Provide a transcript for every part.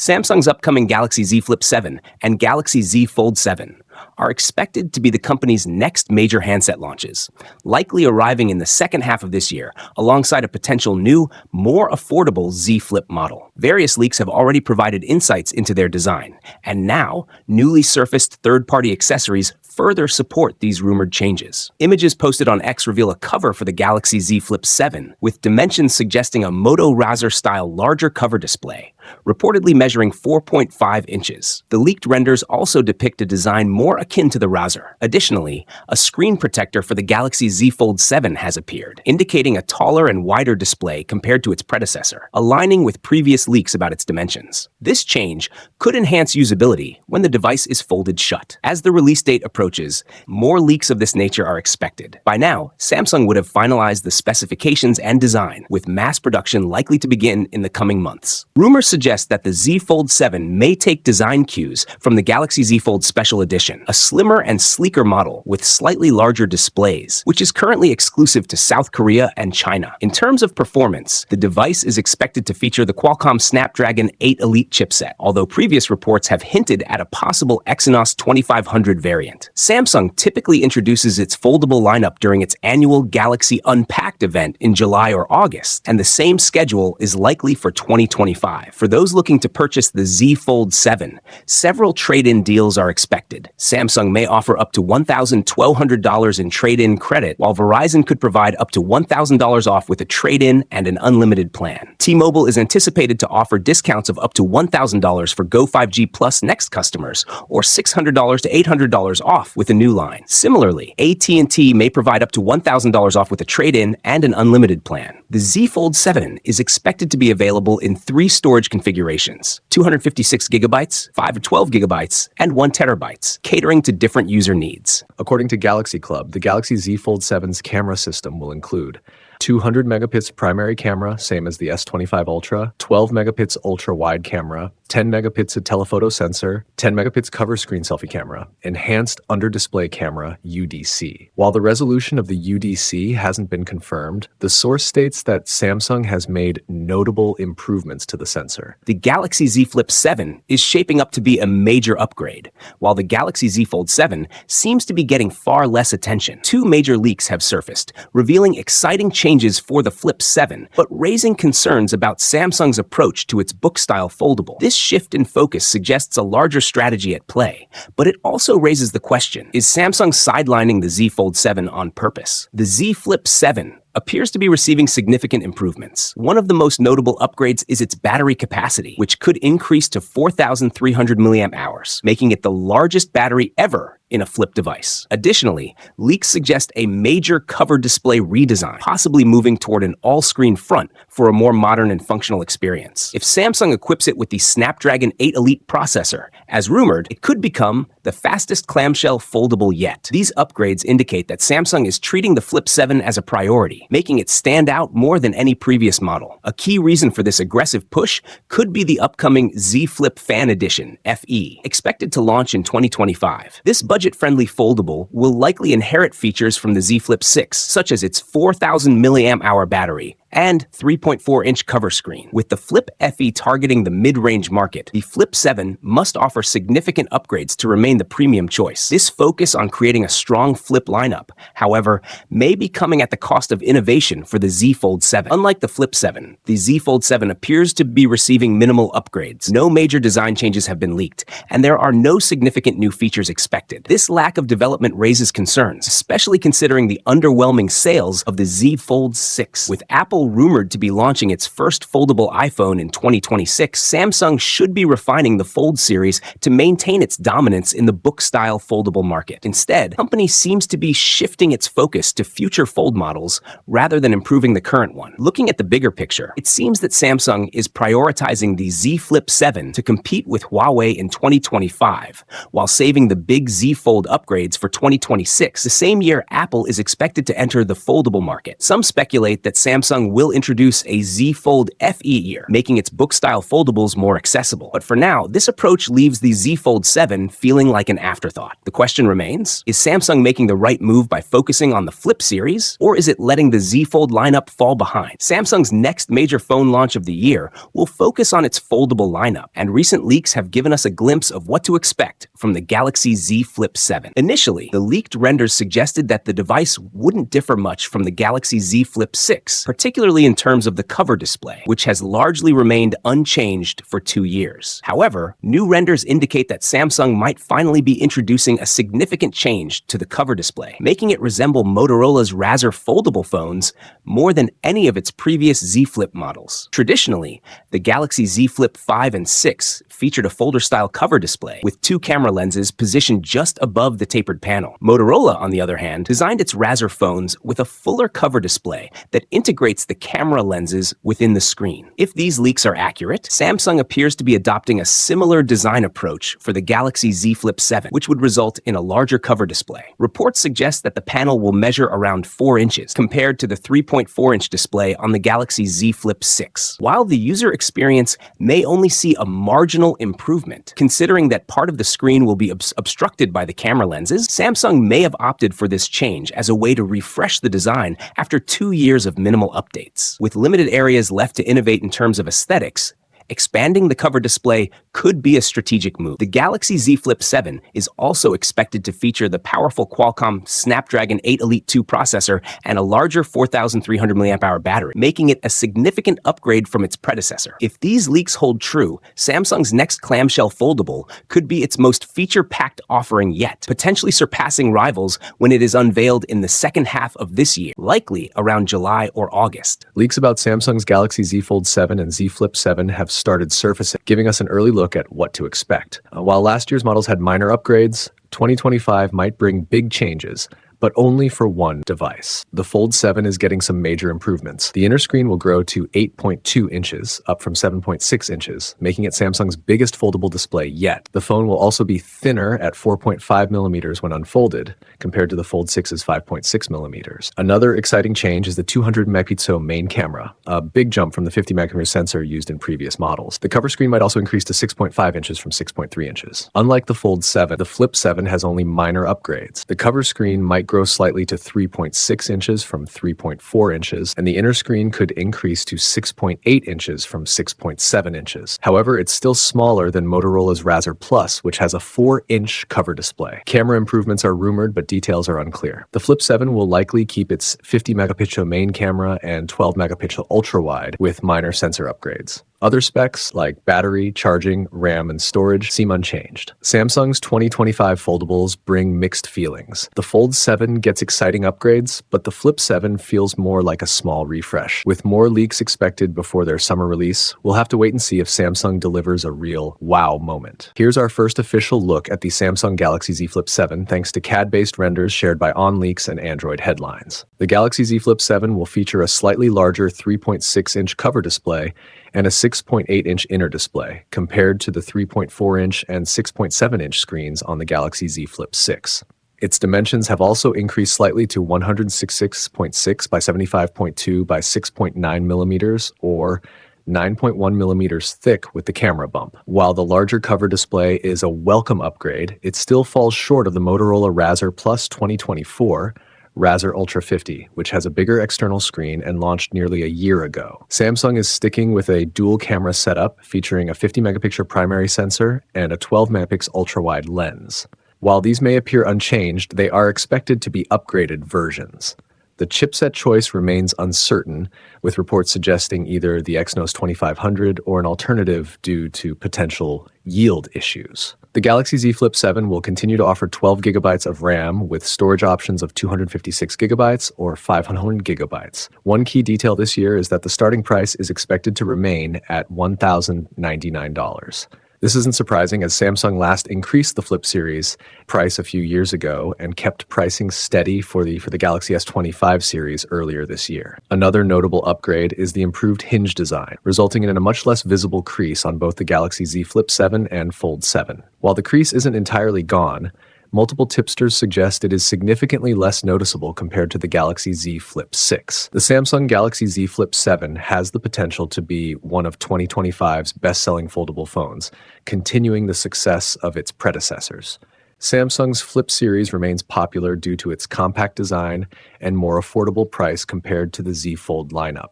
Samsung's upcoming Galaxy Z Flip 7 and Galaxy Z Fold 7 are expected to be the company's next major handset launches, likely arriving in the second half of this year, alongside a potential new, more affordable Z Flip model. Various leaks have already provided insights into their design, and now, newly surfaced third-party accessories further support these rumored changes. Images posted on X reveal a cover for the Galaxy Z Flip 7, with dimensions suggesting a Moto Razr-style larger cover display, reportedly measuring 4.5 inches. The leaked renders also depict a design more akin to the Razr. Additionally, a screen protector for the Galaxy Z Fold 7 has appeared, indicating a taller and wider display compared to its predecessor, aligning with previous leaks about its dimensions. This change could enhance usability when the device is folded shut. As the release date approaches, more leaks of this nature are expected. By now, Samsung would have finalized the specifications and design, with mass production likely to begin in the coming months. Rumors suggest that the Z Fold 7 may take design cues from the Galaxy Z Fold Special Edition, a slimmer and sleeker model with slightly larger displays, which is currently exclusive to South Korea and China. In terms of performance, the device is expected to feature the Qualcomm Snapdragon 8 Elite chipset, although previous reports have hinted at a possible Exynos 2500 variant. Samsung typically introduces its foldable lineup during its annual Galaxy Unpacked event in July or August, and the same schedule is likely for 2025. For those looking to purchase the Z Fold 7, several trade-in deals are expected. Samsung may offer up to $1,200 in trade-in credit, while Verizon could provide up to $1,000 off with a trade-in and an unlimited plan. T-Mobile is anticipated to offer discounts of up to $1,000 for Go 5G Plus Next customers, or $600 to $800 off with a new line. Similarly, AT&T may provide up to $1,000 off with a trade-in and an unlimited plan. The Z Fold 7 is expected to be available in 3 storage configurations: 256 gigabytes, 512 gigabytes, and 1 terabytes, catering to different user needs. According to Galaxy Club, the Galaxy Z Fold 7's camera system will include 200 megapixel primary camera, same as the S25 Ultra, 12 megapixel ultra-wide camera, 10 megapixel telephoto sensor, 10 megapixel cover screen selfie camera, enhanced under-display camera, UDC. While the resolution of the UDC hasn't been confirmed, the source states that Samsung has made notable improvements to the sensor. The Galaxy Z Flip 7 is shaping up to be a major upgrade, while the Galaxy Z Fold 7 seems to be getting far less attention. 2 major leaks have surfaced, revealing exciting changes for the Flip 7, but raising concerns about Samsung's approach to its book-style foldable. This shift in focus suggests a larger strategy at play, but it also raises the question, is Samsung sidelining the Z Fold 7 on purpose? The Z Flip 7 appears to be receiving significant improvements. One of the most notable upgrades is its battery capacity, which could increase to 4,300 milliamp hours, making it the largest battery ever in a Flip device. Additionally, leaks suggest a major cover display redesign, possibly moving toward an all-screen front for a more modern and functional experience. If Samsung equips it with the Snapdragon 8 Elite processor, as rumored, it could become the fastest clamshell foldable yet. These upgrades indicate that Samsung is treating the Flip 7 as a priority, making it stand out more than any previous model. A key reason for this aggressive push could be the upcoming Z Flip Fan Edition, FE, expected to launch in 2025. This budget-friendly foldable will likely inherit features from the Z Flip 6, such as its 4,000 milliamp hour battery and 3.4-inch cover screen. With the Flip FE targeting the mid-range market, the Flip 7 must offer significant upgrades to remain the premium choice. This focus on creating a strong Flip lineup, however, may be coming at the cost of innovation for the Z Fold 7. Unlike the Flip 7, the Z Fold 7 appears to be receiving minimal upgrades. No major design changes have been leaked, and there are no significant new features expected. This lack of development raises concerns, especially considering the underwhelming sales of the Z Fold 6. With Apple rumored to be launching its first foldable iPhone in 2026, Samsung should be refining the Fold series to maintain its dominance in the book-style foldable market. Instead, the company seems to be shifting its focus to future Fold models rather than improving the current one. Looking at the bigger picture, it seems that Samsung is prioritizing the Z Flip 7 to compete with Huawei in 2025, while saving the big Z Fold upgrades for 2026, the same year Apple is expected to enter the foldable market. Some speculate that Samsung will introduce a Z Fold FE year, making its book-style foldables more accessible. But for now, this approach leaves the Z Fold 7 feeling like an afterthought. The question remains, is Samsung making the right move by focusing on the Flip series, or is it letting the the Z Fold lineup fall behind. Samsung's next major phone launch of the year will focus on its foldable lineup, and recent leaks have given us a glimpse of what to expect from the Galaxy Z Flip 7. Initially, the leaked renders suggested that the device wouldn't differ much from the Galaxy Z Flip 6, particularly in terms of the cover display, which has largely remained unchanged for 2 years. However, new renders indicate that Samsung might finally be introducing a significant change to the cover display, making it resemble Motorola's Razr foldable phones more than any of its previous Z Flip models. Traditionally, the Galaxy Z Flip 5 and 6 featured a folder-style cover display with 2 camera lenses positioned just above the tapered panel. Motorola, on the other hand, designed its Razr phones with a fuller cover display that integrates the camera lenses within the screen. If these leaks are accurate, Samsung appears to be adopting a similar design approach for the Galaxy Z Flip 7, which would result in a larger cover display. Reports suggest that the panel will measure around 4 inches, compared to the 3.4-inch display on the Galaxy Z Flip 6. While the user experience may only see a marginal improvement, considering that part of the screen will be obstructed by the camera lenses, Samsung may have opted for this change as a way to refresh the design after 2 years of minimal updates. With limited areas left to innovate in terms of aesthetics, expanding the cover display could be a strategic move. The Galaxy Z Flip 7 is also expected to feature the powerful Qualcomm Snapdragon 8 Elite 2 processor and a larger 4,300 mAh battery, making it a significant upgrade from its predecessor. If these leaks hold true, Samsung's next clamshell foldable could be its most feature-packed offering yet, potentially surpassing rivals when it is unveiled in the second half of this year, likely around July or August. Leaks about Samsung's Galaxy Z Fold 7 and Z Flip 7 have started surfacing, giving us an early look at what to expect. While last year's models had minor upgrades, 2025 might bring big changes, but only for one device. The Fold 7 is getting some major improvements. The inner screen will grow to 8.2 inches, up from 7.6 inches, making it Samsung's biggest foldable display yet. The phone will also be thinner at 4.5 millimeters when unfolded, compared to the Fold 6's 5.6 millimeters. Another exciting change is the 200 megapixel main camera, a big jump from the 50 megapixel sensor used in previous models. The cover screen might also increase to 6.5 inches from 6.3 inches. Unlike the Fold 7, the Flip 7 has only minor upgrades. The cover screen might grow slightly to 3.6 inches from 3.4 inches, and the inner screen could increase to 6.8 inches from 6.7 inches. However, it's still smaller than Motorola's Razr Plus, which has a 4-inch cover display. Camera improvements are rumored, but details are unclear. The Flip 7 will likely keep its 50 megapixel main camera and 12 megapixel ultra-wide with minor sensor upgrades. Other specs like battery, charging, RAM, and storage seem unchanged. Samsung's 2025 foldables bring mixed feelings. The Fold 7 gets exciting upgrades, but the Flip 7 feels more like a small refresh. With more leaks expected before their summer release, we'll have to wait and see if Samsung delivers a real wow moment. Here's our first official look at the Samsung Galaxy Z Flip 7 thanks to CAD-based renders shared by OnLeaks and Android Headlines. The Galaxy Z Flip 7 will feature a slightly larger 3.6-inch cover display and a 6.8-inch inner display, compared to the 3.4-inch and 6.7-inch screens on the Galaxy Z Flip 6. Its dimensions have also increased slightly to 166.6 by 75.2 by 6.9 millimeters, or 9.1 millimeters thick with the camera bump. While the larger cover display is a welcome upgrade, it still falls short of the Motorola Razr Plus 2024, Razr Ultra 50, which has a bigger external screen and launched nearly a year ago. Samsung is sticking with a dual camera setup featuring a 50 megapixel primary sensor and a 12 megapixel ultra-wide lens. While these may appear unchanged, they are expected to be upgraded versions. The chipset choice remains uncertain, with reports suggesting either the Exynos 2500 or an alternative due to potential yield issues. The Galaxy Z Flip 7 will continue to offer 12 gigabytes of RAM with storage options of 256 gigabytes or 500 gigabytes. One key detail this year is that the starting price is expected to remain at $1,099. This isn't surprising, as Samsung last increased the Flip series price a few years ago and kept pricing steady for the Galaxy S25 series earlier this year. Another notable upgrade is the improved hinge design, resulting in a much less visible crease on both the Galaxy Z Flip 7 and Fold 7. While the crease isn't entirely gone, multiple tipsters suggest it is significantly less noticeable compared to the Galaxy Z Flip 6. The Samsung Galaxy Z Flip 7 has the potential to be one of 2025's best-selling foldable phones, continuing the success of its predecessors. Samsung's Flip series remains popular due to its compact design and more affordable price compared to the Z Fold lineup.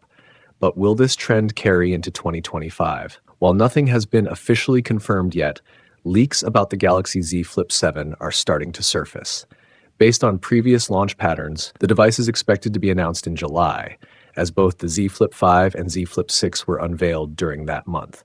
But will this trend carry into 2025? While nothing has been officially confirmed yet, leaks about the Galaxy Z Flip 7 are starting to surface. Based on previous launch patterns, the device is expected to be announced in July, as both the Z Flip 5 and Z Flip 6 were unveiled during that month.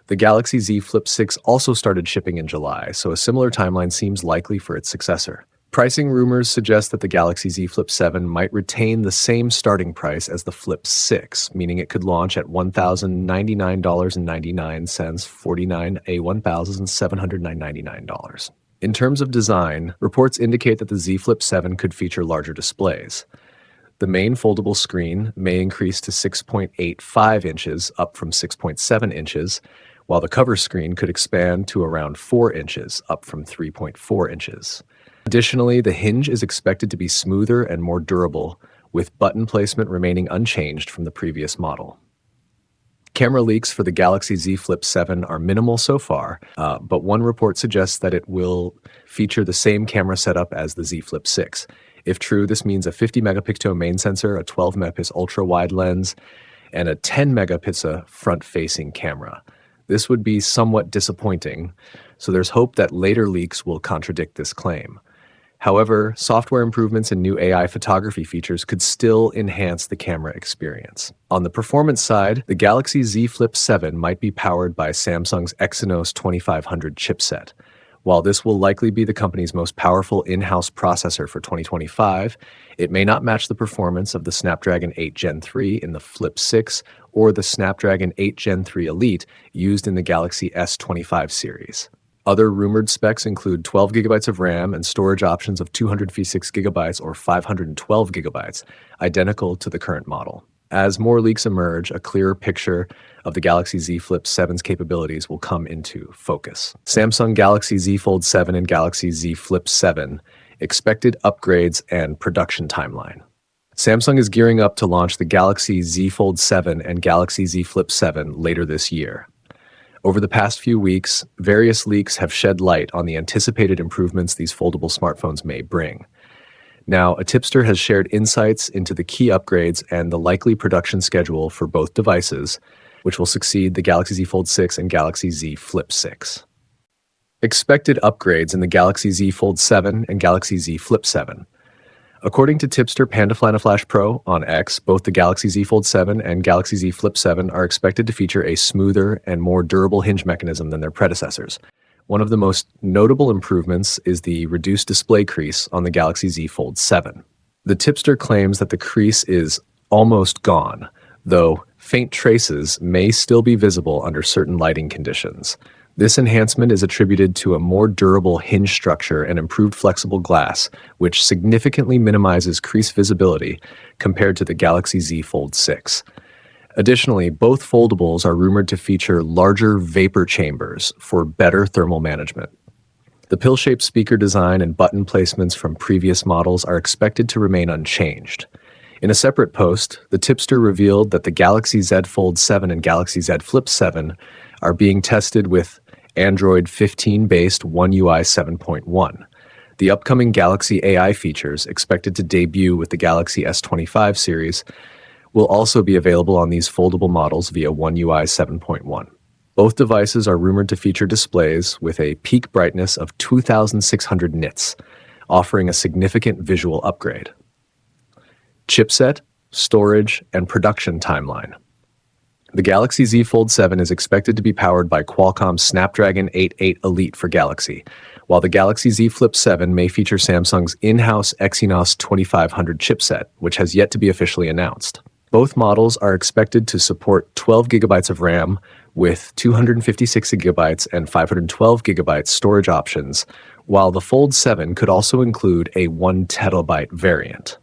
The Galaxy Z Flip 6 also started shipping in July, so a similar timeline seems likely for its successor. Pricing rumors suggest that the Galaxy Z Flip 7 might retain the same starting price as the Flip 6, meaning it could launch at $1,099.99, 49 a $1,799. In terms of design, reports indicate that the Z Flip 7 could feature larger displays. The main foldable screen may increase to 6.85 inches, up from 6.7 inches, while the cover screen could expand to around 4 inches, up from 3.4 inches. Additionally, the hinge is expected to be smoother and more durable, with button placement remaining unchanged from the previous model. Camera leaks for the Galaxy Z Flip 7 are minimal so far, but one report suggests that it will feature the same camera setup as the Z Flip 6. If true, this means a 50-megapixel main sensor, a 12-megapixel ultra-wide lens, and a 10-megapixel front-facing camera. This would be somewhat disappointing, so there's hope that later leaks will contradict this claim. However, software improvements and new AI photography features could still enhance the camera experience. On the performance side, the Galaxy Z Flip 7 might be powered by Samsung's Exynos 2500 chipset. While this will likely be the company's most powerful in-house processor for 2025, it may not match the performance of the Snapdragon 8 Gen 3 in the Flip 6 or the Snapdragon 8 Gen 3 Elite used in the Galaxy S25 series. Other rumored specs include 12 GB of RAM and storage options of 256 GB or 512 GB, identical to the current model. As more leaks emerge, a clearer picture of the Galaxy Z Flip 7's capabilities will come into focus. Samsung Galaxy Z Fold 7 and Galaxy Z Flip 7, expected upgrades and production timeline. Samsung is gearing up to launch the Galaxy Z Fold 7 and Galaxy Z Flip 7 later this year. Over the past few weeks, various leaks have shed light on the anticipated improvements these foldable smartphones may bring. Now, a tipster has shared insights into the key upgrades and the likely production schedule for both devices, which will succeed the Galaxy Z Fold 6 and Galaxy Z Flip 6. Expected upgrades in the Galaxy Z Fold 7 and Galaxy Z Flip 7. According to tipster PandaFlanaFlash Pro on X, both the Galaxy Z Fold 7 and Galaxy Z Flip 7 are expected to feature a smoother and more durable hinge mechanism than their predecessors. One of the most notable improvements is the reduced display crease on the Galaxy Z Fold 7. The tipster claims that the crease is almost gone, though faint traces may still be visible under certain lighting conditions. This enhancement is attributed to a more durable hinge structure and improved flexible glass, which significantly minimizes crease visibility compared to the Galaxy Z Fold 6. Additionally, both foldables are rumored to feature larger vapor chambers for better thermal management. The pill-shaped speaker design and button placements from previous models are expected to remain unchanged. In a separate post, the tipster revealed that the Galaxy Z Fold 7 and Galaxy Z Flip 7 are being tested with Android 15-based One UI 7.1. The upcoming Galaxy AI features, expected to debut with the Galaxy S25 series, will also be available on these foldable models via One UI 7.1. Both devices are rumored to feature displays with a peak brightness of 2,600 nits, offering a significant visual upgrade. Chipset, storage, and production timeline. The Galaxy Z Fold 7 is expected to be powered by Qualcomm's Snapdragon 8 Elite for Galaxy, while the Galaxy Z Flip 7 may feature Samsung's in-house Exynos 2500 chipset, which has yet to be officially announced. Both models are expected to support 12 GB of RAM with 256 GB and 512 GB storage options, while the Fold 7 could also include a 1 TB variant.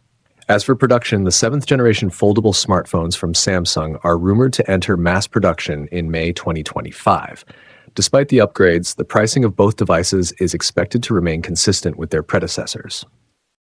As for production, the 7th generation foldable smartphones from Samsung are rumored to enter mass production in May 2025. Despite the upgrades, the pricing of both devices is expected to remain consistent with their predecessors.